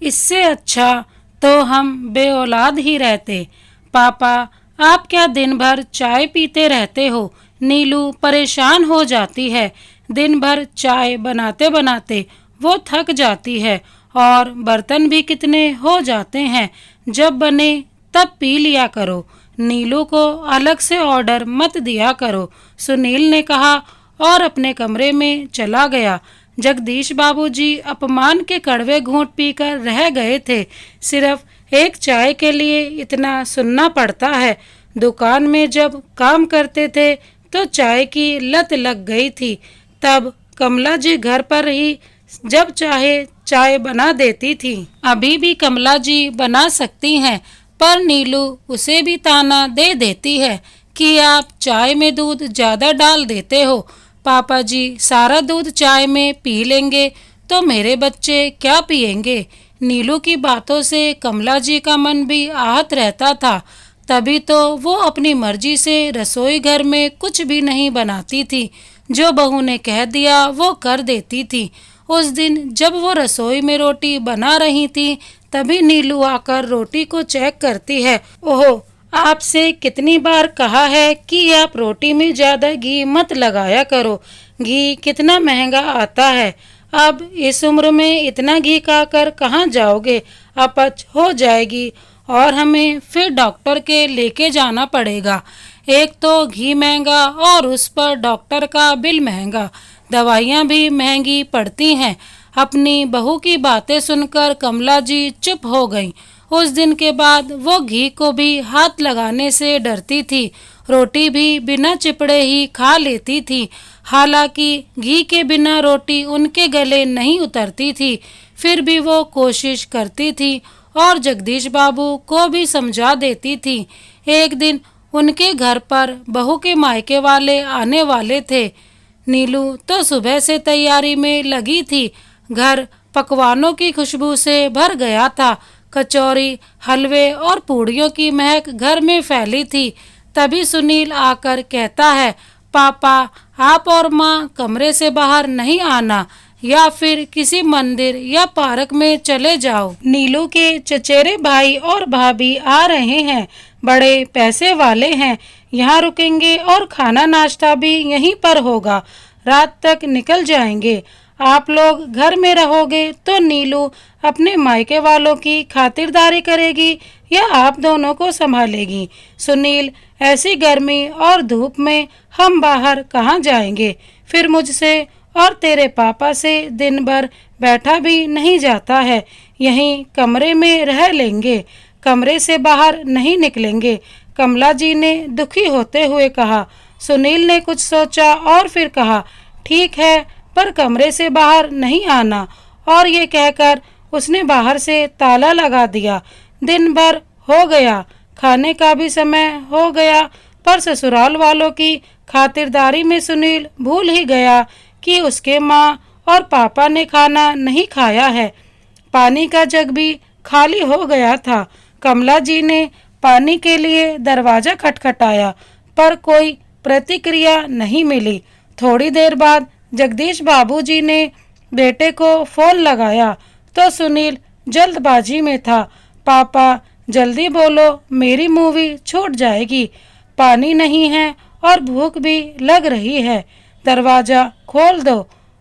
इससे अच्छा तो हम बेऔलाद ही रहते। पापा, आप क्या दिन भर चाय पीते रहते हो? नीलू परेशान हो जाती है। दिन भर चाय बनाते बनाते वो थक जाती है और बर्तन भी कितने हो जाते हैं। जब बने तब पी लिया करो। नीलू को अलग से ऑर्डर मत दिया करो, सुनील ने कहा और अपने कमरे में चला गया। जगदीश बाबूजी अपमान के कड़वे घूंट पीकर रह गए थे। सिर्फ एक चाय के लिए इतना सुनना पड़ता है। दुकान में जब काम करते थे तो चाय की लत लग गई थी। तब कमला जी घर पर ही जब चाहे चाय बना देती थी। अभी भी कमला जी बना सकती हैं, पर नीलू उसे भी ताना दे देती है कि आप चाय में दूध ज़्यादा डाल देते हो। पापा जी सारा दूध चाय में पी लेंगे तो मेरे बच्चे क्या पिएंगे? नीलू की बातों से कमला जी का मन भी आहत रहता था। तभी तो वो अपनी मर्जी से रसोई घर में कुछ भी नहीं बनाती थी। जो बहू ने कह दिया वो कर देती थी। उस दिन जब वो रसोई में रोटी बना रही थी, तभी नीलू आकर रोटी को चेक करती है। ओहो, आपसे कितनी बार कहा है कि आप रोटी में ज़्यादा घी मत लगाया करो। घी कितना महंगा आता है। अब इस उम्र में इतना घी खाकर कहाँ जाओगे? अपच हो जाएगी और हमें फिर डॉक्टर के लेके जाना पड़ेगा। एक तो घी महंगा और उस पर डॉक्टर का बिल महंगा। दवाइयाँ भी महंगी पड़ती हैं। अपनी बहू की बातें सुनकर कमला जी चुप हो गईं। उस दिन के बाद वो घी को भी हाथ लगाने से डरती थी। रोटी भी बिना चिपड़े ही खा लेती थी। हालांकि घी के बिना रोटी उनके गले नहीं उतरती थी, फिर भी वो कोशिश करती थी और जगदीश बाबू को भी समझा देती थी। एक दिन उनके घर पर बहू के मायके वाले आने वाले थे। नीलू तो सुबह से तैयारी में लगी थी। घर पकवानों की खुशबू से भर गया था। कचौरी, हलवे और पूड़ियों की महक घर में फैली थी। तभी सुनील आकर कहता है, पापा, आप और माँ कमरे से बाहर नहीं आना या फिर किसी मंदिर या पार्क में चले जाओ। नीलू के चचेरे भाई और भाभी आ रहे हैं। बड़े पैसे वाले हैं। यहाँ रुकेंगे और खाना नाश्ता भी यहीं पर होगा। रात तक निकल जाएंगे। आप लोग घर में रहोगे तो नीलू अपने मायके वालों की खातिरदारी करेगी या आप दोनों को संभालेगी? सुनील, ऐसी गर्मी और धूप में हम बाहर कहाँ जाएंगे? फिर मुझसे और तेरे पापा से दिन भर बैठा भी नहीं जाता है। यहीं कमरे में रह लेंगे, कमरे से बाहर नहीं निकलेंगे, कमला जी ने दुखी होते हुए कहा। सुनील ने कुछ सोचा और फिर कहा, ठीक है, पर कमरे से बाहर नहीं आना। और ये कहकर उसने बाहर से ताला लगा दिया। दिन भर हो गया, खाने का भी समय हो गया, पर ससुराल वालों की खातिरदारी में सुनील भूल ही गया कि उसके माँ और पापा ने खाना नहीं खाया है। पानी का जग भी खाली हो गया था। कमला जी ने पानी के लिए दरवाजा खटखटाया, पर कोई प्रतिक्रिया नहीं मिली। थोड़ी देर बाद जगदीश बाबूजी ने बेटे को फोन लगाया तो सुनील जल्दबाजी में था। पापा, जल्दी बोलो, मेरी मूवी छूट जाएगी। पानी नहीं है और भूख भी लग रही है। दरवाज़ा खोल दो।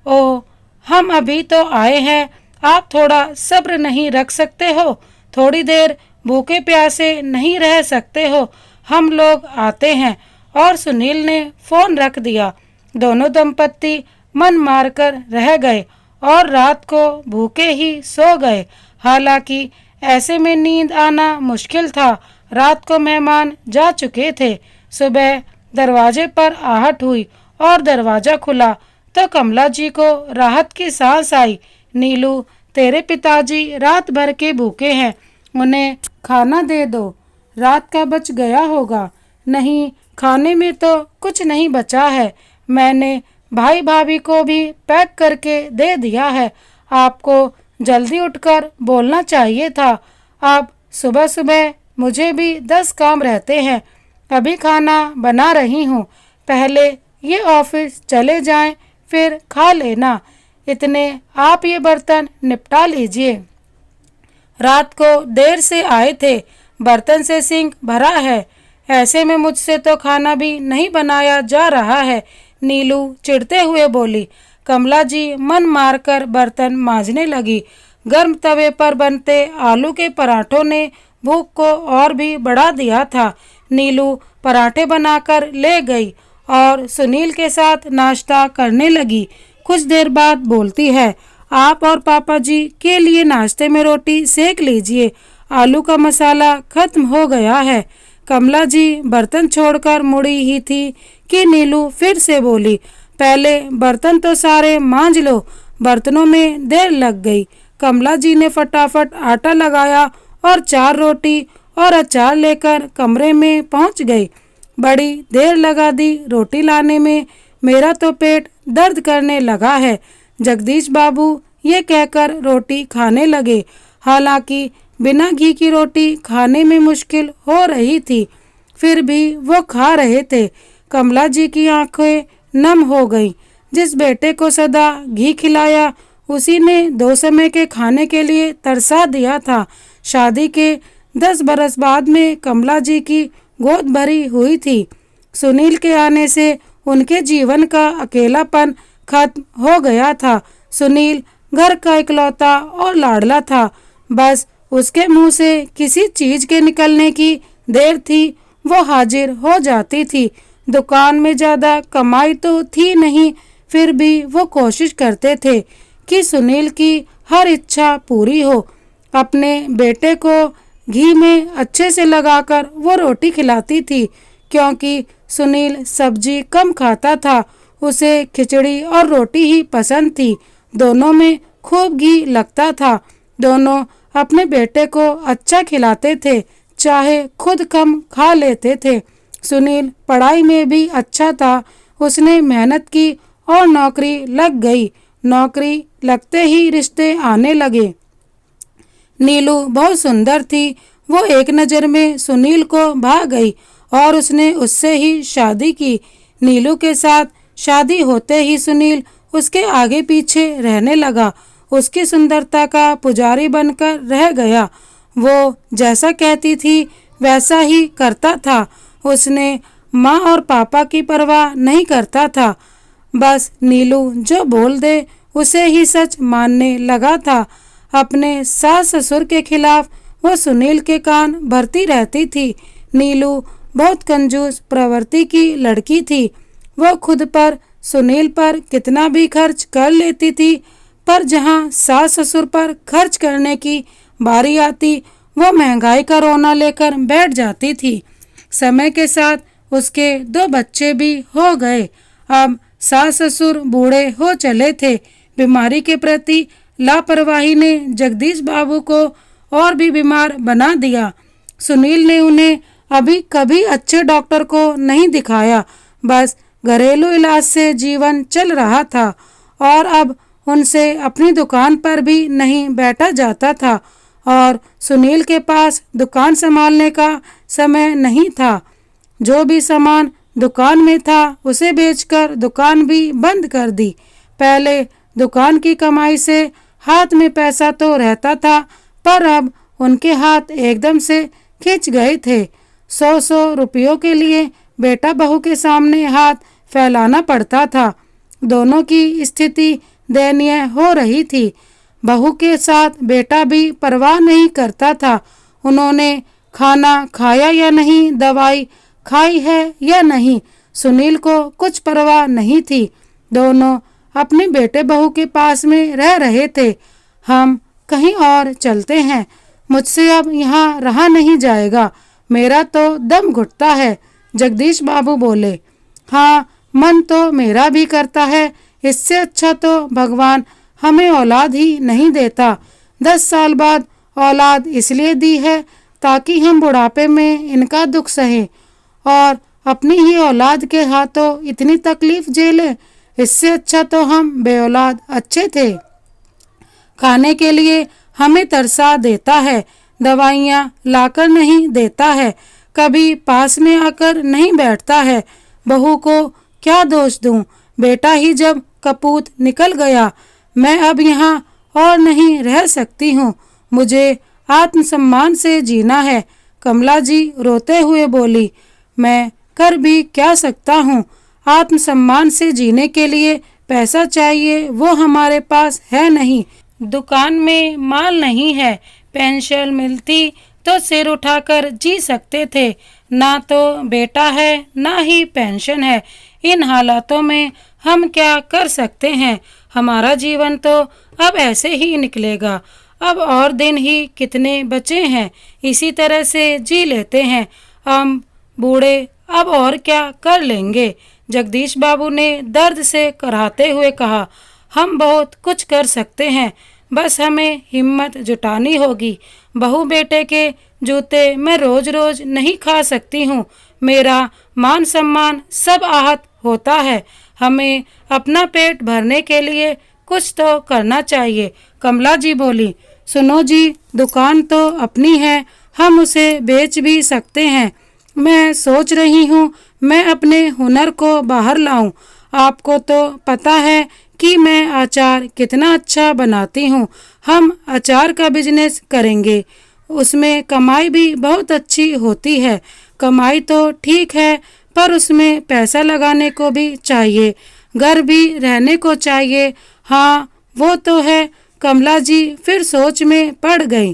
ओह, हम अभी तो आए हैं, आप थोड़ा सब्र नहीं रख सकते हो? थोड़ी देर भूखे प्यासे नहीं रह सकते हो? हम लोग आते हैं। और सुनील ने फोन रख दिया। दोनों दंपत्ति मन मारकर रह गए और रात को भूखे ही सो गए। हालांकि ऐसे में नींद आना मुश्किल था। रात को मेहमान जा चुके थे। सुबह दरवाजे पर आहट हुई और दरवाज़ा खुला तो कमला जी को राहत की सांस आई। नीलू, तेरे पिताजी रात भर के भूखे हैं, उन्हें खाना दे दो। रात का बच गया होगा। नहीं, खाने में तो कुछ नहीं बचा है। मैंने भाई भाभी को भी पैक करके दे दिया है। आपको जल्दी उठकर बोलना चाहिए था। अब सुबह सुबह मुझे भी 10 काम रहते हैं। अभी खाना बना रही हूँ। पहले ये ऑफिस चले जाएं, फिर खा लेना। इतने आप ये बर्तन निपटा लीजिए। रात को देर से आए थे, बर्तन से सिंक भरा है। ऐसे में मुझसे तो खाना भी नहीं बनाया जा रहा है, नीलू चिढ़ते हुए बोली। कमला जी मन मारकर बर्तन मांजने लगी। गर्म तवे पर बनते आलू के पराठों ने भूख को और भी बढ़ा दिया था। नीलू पराठे बनाकर ले गई और सुनील के साथ नाश्ता करने लगी। कुछ देर बाद बोलती है, आप और पापा जी के लिए नाश्ते में रोटी सेक लीजिए, आलू का मसाला खत्म हो गया है। कमला जी बर्तन छोड़कर मुड़ी ही थी कि नीलू फिर से बोली, पहले बर्तन तो सारे मांज लो, बर्तनों में देर लग गई। कमला जी ने फटाफट आटा लगाया और 4 रोटी और अचार लेकर कमरे में पहुंच गई। बड़ी देर लगा दी रोटी लाने में, मेरा तो पेट दर्द करने लगा है। जगदीश बाबू ये कहकर रोटी खाने लगे। हालांकि बिना घी की रोटी खाने में मुश्किल हो रही थी, फिर भी वो खा रहे थे। कमला जी की आंखें नम हो गईं। जिस बेटे को सदा घी खिलाया उसी ने 2 समय के खाने के लिए तरसा दिया था। शादी के 10 बरस बाद में कमला जी की गोद भरी हुई थी। सुनील के आने से उनके जीवन का अकेलापन खत्म हो गया था। सुनील घर का इकलौता और लाडला था। बस उसके मुंह से किसी चीज के निकलने की देर थी, वो हाजिर हो जाती थी। दुकान में ज्यादा कमाई तो थी नहीं, फिर भी वो कोशिश करते थे कि सुनील की हर इच्छा पूरी हो। अपने बेटे को घी में अच्छे से लगाकर वो रोटी खिलाती थी, क्योंकि सुनील सब्जी कम खाता था। उसे खिचड़ी और रोटी ही पसंद थी। दोनों में खूब घी लगता था। दोनों अपने बेटे को अच्छा खिलाते थे, चाहे खुद कम खा लेते थे। सुनील पढ़ाई में भी अच्छा था। उसने मेहनत की और नौकरी लग गई। नौकरी लगते ही रिश्ते आने लगे। नीलू बहुत सुंदर थी। वो एक नज़र में सुनील को भा गई और उसने उससे ही शादी की। नीलू के साथ शादी होते ही सुनील उसके आगे पीछे रहने लगा। उसकी सुंदरता का पुजारी बनकर रह गया। वो जैसा कहती थी वैसा ही करता था। उसने माँ और पापा की परवाह नहीं करता था। बस नीलू जो बोल दे उसे ही सच मानने लगा था। अपने सास ससुर के खिलाफ वो सुनील के कान भरती रहती थी। नीलू बहुत कंजूस प्रवृत्ति की लड़की थी। वो खुद पर सुनील पर कितना भी खर्च कर लेती थी, पर जहाँ सास ससुर पर खर्च करने की बारी आती वो महंगाई का रोना लेकर बैठ जाती थी। समय के साथ उसके 2 बच्चे भी हो गए। अब सास ससुर बूढ़े हो चले थे। बीमारी के प्रति लापरवाही ने जगदीश बाबू को और भी बीमार बना दिया। सुनील ने उन्हें अभी कभी अच्छे डॉक्टर को नहीं दिखाया। बस घरेलू इलाज से जीवन चल रहा था और अब उनसे अपनी दुकान पर भी नहीं बैठा जाता था और सुनील के पास दुकान संभालने का समय नहीं था। जो भी सामान दुकान में था उसे बेचकर दुकान भी बंद कर दी। पहले दुकान की कमाई से हाथ में पैसा तो रहता था, पर अब उनके हाथ एकदम से खिंच गए थे। 100 रुपयों के लिए बेटा बहू के सामने हाथ फैलाना पड़ता था। दोनों की स्थिति दयनीय हो रही थी। बहू के साथ बेटा भी परवाह नहीं करता था। उन्होंने खाना खाया या नहीं, दवाई खाई है या नहीं, सुनील को कुछ परवाह नहीं थी। दोनों अपने बेटे बहू के पास में रह रहे थे। हम कहीं और चलते हैं, मुझसे अब यहाँ रहा नहीं जाएगा, मेरा तो दम घुटता है, जगदीश बाबू बोले। हाँ, मन तो मेरा भी करता है। इससे अच्छा तो भगवान हमें औलाद ही नहीं देता। 10 साल बाद औलाद इसलिए दी है ताकि हम बुढ़ापे में इनका दुख सहें और अपनी ही औलाद के हाथों इतनी तकलीफ झेलें। इससे अच्छा तो हम बेऔलाद अच्छे थे। खाने के लिए हमें तरसा देता है, दवाइयाँ लाकर नहीं देता है, कभी पास में आकर नहीं बैठता है। बहू को क्या दोष दूं? बेटा ही जब कपूत निकल गया। मैं अब यहाँ और नहीं रह सकती हूँ। मुझे आत्मसम्मान से जीना है। कमला जी रोते हुए बोली, मैं कर भी क्या सकता हूँ। आत्मसम्मान से जीने के लिए पैसा चाहिए, वो हमारे पास है नहीं। दुकान में माल नहीं है। पेंशन मिलती तो सिर उठाकर जी सकते थे। ना तो बेटा है, ना ही पेंशन है। इन हालातों में हम क्या कर सकते हैं। हमारा जीवन तो अब ऐसे ही निकलेगा। अब और दिन ही कितने बचे हैं, इसी तरह से जी लेते हैं। हम बूढ़े अब और क्या कर लेंगे। जगदीश बाबू ने दर्द से कराहते हुए कहा, हम बहुत कुछ कर सकते हैं, बस हमें हिम्मत जुटानी होगी। बहू बेटे के जूते मैं रोज रोज नहीं खा सकती हूँ। मेरा मान सम्मान सब आहत होता है। हमें अपना पेट भरने के लिए कुछ तो करना चाहिए। कमला जी बोली, सुनो जी, दुकान तो अपनी है, हम उसे बेच भी सकते हैं। मैं सोच रही हूँ मैं अपने हुनर को बाहर लाऊं। आपको तो पता है कि मैं अचार कितना अच्छा बनाती हूँ। हम अचार का बिजनेस करेंगे, उसमें कमाई भी बहुत अच्छी होती है। कमाई तो ठीक है, पर उसमें पैसा लगाने को भी चाहिए, घर भी रहने को चाहिए। हाँ वो तो है। कमला जी फिर सोच में पड़ गई।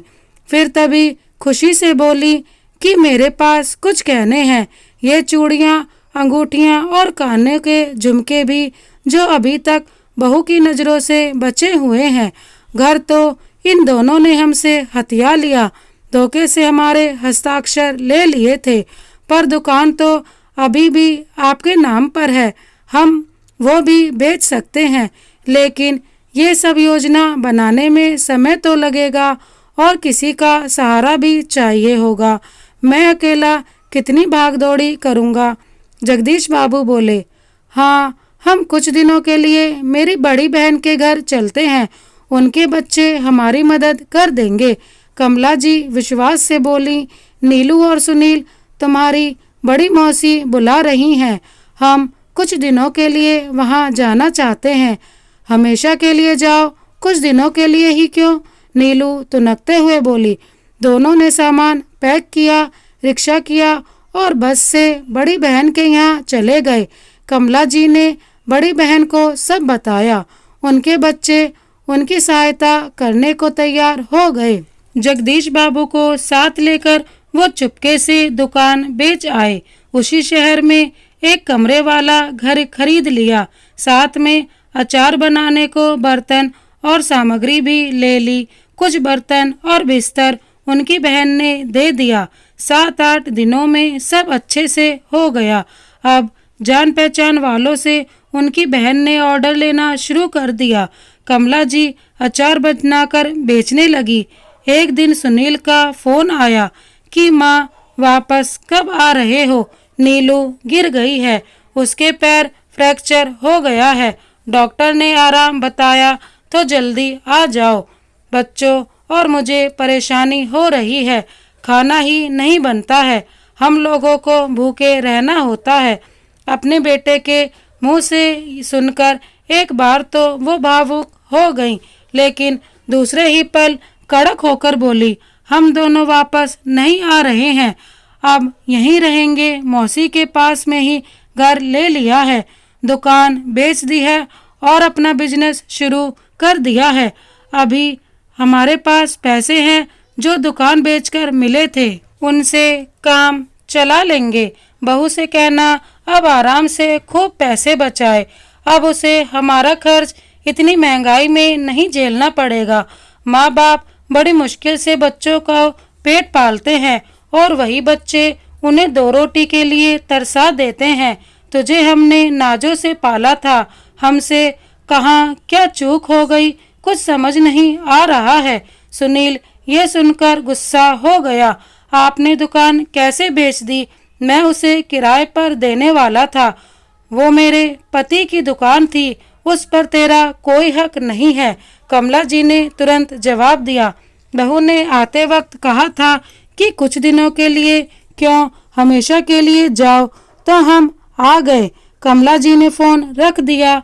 फिर तभी खुशी से बोली कि मेरे पास कुछ कहने हैं। ये चूड़ियाँ, अंगूठियाँ और कानों के झुमके भी जो अभी तक बहू की नज़रों से बचे हुए हैं। घर तो इन दोनों ने हमसे हथिया लिया, धोखे से हमारे हस्ताक्षर ले लिए थे, पर दुकान तो अभी भी आपके नाम पर है। हम वो भी बेच सकते हैं, लेकिन ये सब योजना बनाने में समय तो लगेगा और किसी का सहारा भी चाहिए होगा। मैं अकेला कितनी भागदौड़ी करूँगा। जगदीश बाबू बोले, हाँ हम कुछ दिनों के लिए मेरी बड़ी बहन के घर चलते हैं, उनके बच्चे हमारी मदद कर देंगे। कमला जी विश्वास से बोली, नीलू और सुनील तुम्हारी बड़ी मौसी बुला रही हैं। हम कुछ दिनों के लिए वहाँ जाना चाहते हैं। हमेशा के लिए जाओ, कुछ दिनों के लिए ही क्यों। नीलू तुनकते हुए बोली। दोनों ने सामान पैक किया, रिक्शा किया और बस से बड़ी बहन के यहाँ चले गए। कमला जी ने बड़ी बहन को सब बताया। उनके बच्चे उनकी सहायता करने को तैयार हो गए। जगदीश बाबू को साथ लेकर वो चुपके से दुकान बेच आए। उसी शहर में एक कमरे वाला घर खरीद लिया। साथ में अचार बनाने को बर्तन और सामग्री भी ले ली। कुछ बर्तन और बिस्तर उनकी बहन ने दे दिया। 7-8 दिनों में सब अच्छे से हो गया। अब जान पहचान वालों से उनकी बहन ने ऑर्डर लेना शुरू कर दिया। कमला जी अचार बनाकर बेचने लगी। एक दिन सुनील का फोन आया कि माँ वापस कब आ रहे हो। नीलू गिर गई है, उसके पैर फ्रैक्चर हो गया है। डॉक्टर ने आराम बताया तो जल्दी आ जाओ। बच्चों और मुझे परेशानी हो रही है, खाना ही नहीं बनता है। हम लोगों को भूखे रहना होता है। अपने बेटे के मुंह से सुनकर एक बार तो वो भावुक हो गई, लेकिन दूसरे ही पल कड़क होकर बोली, हम दोनों वापस नहीं आ रहे हैं, अब यहीं रहेंगे। मौसी के पास में ही घर ले लिया है, दुकान बेच दी है और अपना बिजनेस शुरू कर दिया है। अभी हमारे पास पैसे हैं जो दुकान बेचकर मिले थे, उनसे काम चला लेंगे। बहू से कहना अब आराम से खूब पैसे बचाए, अब उसे हमारा खर्च इतनी महंगाई में नहीं झेलना पड़ेगा। माँ बाप बड़ी मुश्किल से बच्चों का पेट पालते हैं और वही बच्चे उन्हें 2 रोटी के लिए तरसा देते हैं। तुझे हमने नाजों से पाला था, हमसे कहाँ क्या चूक हो गई, कुछ समझ नहीं आ रहा है। सुनील ये सुनकर गुस्सा हो गया। आपने दुकान कैसे बेच दी? मैं उसे किराए पर देने वाला था, वो मेरे पति की दुकान थी, उस पर तेरा कोई हक नहीं है। कमला जी ने तुरंत जवाब दिया। बहू ने आते वक्त कहा था कि कुछ दिनों के लिए क्यों, हमेशा के लिए जाओ, तो हम आ गए। कमला जी ने फोन रख दिया।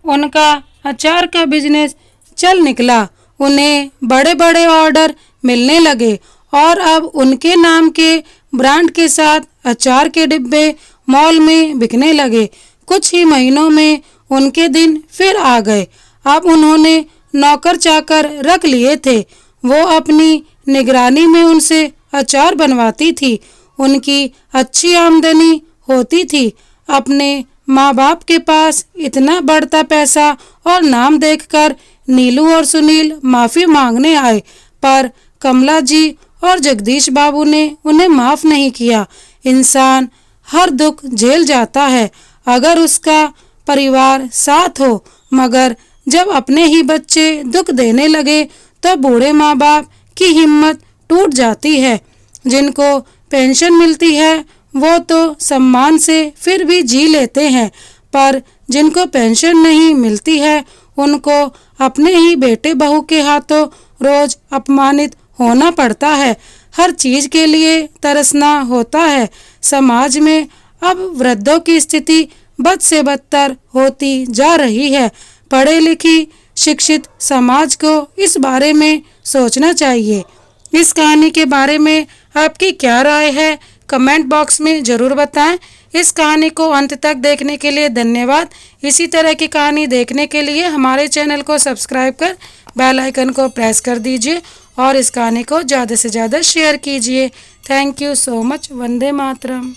उनका अचार का बिजनेस चल निकला। उन्हें बड़े बड़े ऑर्डर मिलने लगे और अब उनके नाम के ब्रांड के साथ अचार के डिब्बे मॉल में बिकने लगे। कुछ ही महीनों में उनके दिन फिर आ गए। अब उन्होंने नौकर चाकर रख लिए थे। वो अपनी निगरानी में उनसे अचार बनवाती थी। उनकी अच्छी आमदनी होती थी। अपने माँ बाप के पास इतना बढ़ता पैसा और नाम देखकर नीलू और सुनील माफ़ी मांगने आए, पर कमला जी और जगदीश बाबू ने उन्हें माफ़ नहीं किया। इंसान हर दुख झेल जाता है अगर उसका परिवार साथ हो, मगर जब अपने ही बच्चे दुख देने लगे तो बूढ़े माँ बाप की हिम्मत टूट जाती है। जिनको पेंशन मिलती है वो तो सम्मान से फिर भी जी लेते हैं, पर जिनको पेंशन नहीं मिलती है उनको अपने ही बेटे बहू के हाथों रोज अपमानित होना पड़ता है। हर चीज के लिए तरसना होता है। समाज में अब वृद्धों की स्थिति बद से बदतर होती जा रही है। पढ़े लिखी शिक्षित समाज को इस बारे में सोचना चाहिए। इस कहानी के बारे में आपकी क्या राय है, कमेंट बॉक्स में ज़रूर बताएं। इस कहानी को अंत तक देखने के लिए धन्यवाद। इसी तरह की कहानी देखने के लिए हमारे चैनल को सब्सक्राइब कर बेल आइकन को प्रेस कर दीजिए और इस कहानी को ज़्यादा से ज़्यादा शेयर कीजिए। Thank you so much. Vande Mataram.